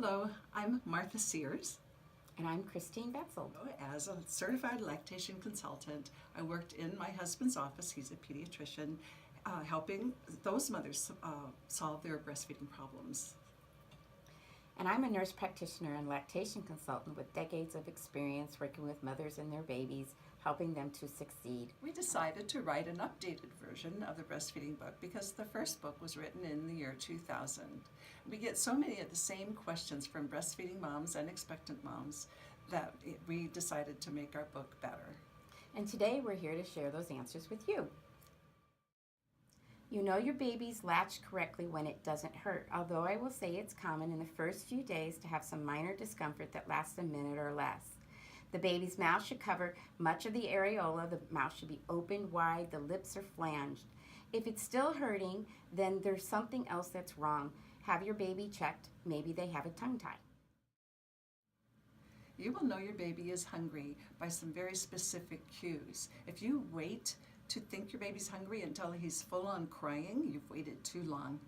Hello, I'm Martha Sears. And I'm Christine Betzold. As a certified lactation consultant, I worked in my husband's office. He's a pediatrician, helping those mothers solve their breastfeeding problems. And I'm a nurse practitioner and lactation consultant with decades of experience working with mothers and their babies, helping them to succeed. We decided to write an updated version of the breastfeeding book because the first book was written in the year 2000. We get so many of the same questions from breastfeeding moms and expectant moms that we decided to make our book better. And today we're here to share those answers with you. You know your baby's latch correctly when it doesn't hurt, although I will say it's common in the first few days to have some minor discomfort that lasts a minute or less. The baby's mouth should cover much of the areola. The mouth should be opened wide. The lips are flanged. If it's still hurting, then there's something else that's wrong. Have your baby checked. Maybe they have a tongue tie. You will know your baby is hungry by some very specific cues. If you wait to think your baby's hungry until he's full on crying, you've waited too long.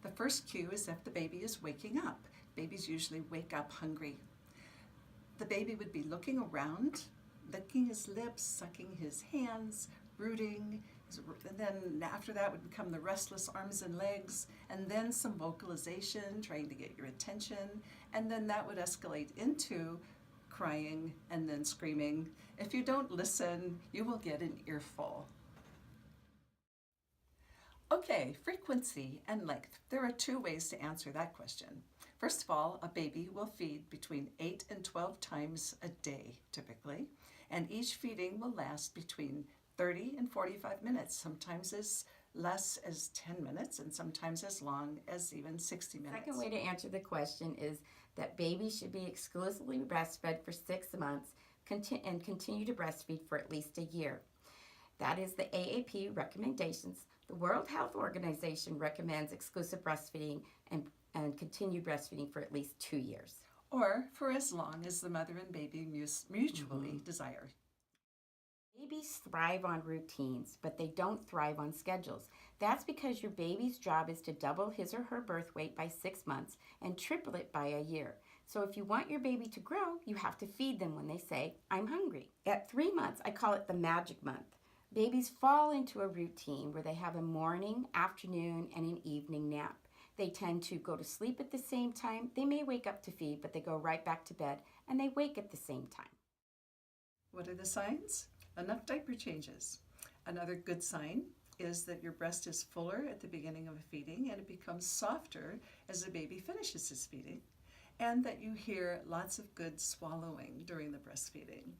The first cue is if the baby is waking up. Babies usually wake up hungry. The baby would be looking around, licking his lips, sucking his hands, brooding, and then after that would become the restless arms and legs, and then some vocalization, trying to get your attention, and then that would escalate into crying and then screaming. If you don't listen, you will get an earful. Okay, frequency and length. There are two ways to answer that question. First of all, a baby will feed between 8 and 12 times a day, typically, and each feeding will last between 30 and 45 minutes, sometimes as less as 10 minutes and sometimes as long as even 60 minutes. The second way to answer the question is that babies should be exclusively breastfed for 6 months and continue to breastfeed for at least a year. That is the AAP recommendations. The World Health Organization recommends exclusive breastfeeding and continued breastfeeding for at least 2 years. Or for as long as the mother and baby mutually desire. Babies thrive on routines, but they don't thrive on schedules. That's because your baby's job is to double his or her birth weight by 6 months and triple it by a year. So if you want your baby to grow, you have to feed them when they say, "I'm hungry." At 3 months, I call it the magic month. Babies fall into a routine where they have a morning, afternoon, and an evening nap. They tend to go to sleep at the same time. They may wake up to feed, but they go right back to bed, and they wake at the same time. What are the signs? Enough diaper changes. Another good sign is that your breast is fuller at the beginning of a feeding and it becomes softer as the baby finishes his feeding, and that you hear lots of good swallowing during the breastfeeding.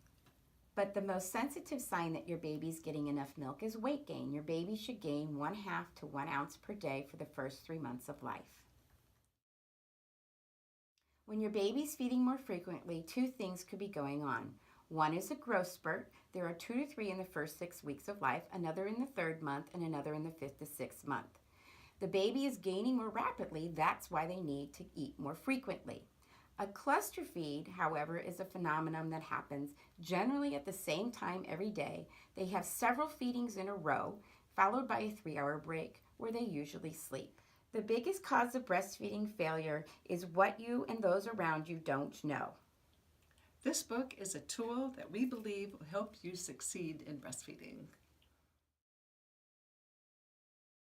But the most sensitive sign that your baby's getting enough milk is weight gain. Your baby should gain 1/2 to 1 ounce per day for the first 3 months of life. When your baby's feeding more frequently, 2 things could be going on. One is a growth spurt. There are 2 to 3 in the first 6 weeks of life, another in the 3rd month, and another in the 5th to 6th month. The baby is gaining more rapidly. That's why they need to eat more frequently. A cluster feed, however, is a phenomenon that happens generally at the same time every day. They have several feedings in a row, followed by a 3-hour break, where they usually sleep. The biggest cause of breastfeeding failure is what you and those around you don't know. This book is a tool that we believe will help you succeed in breastfeeding.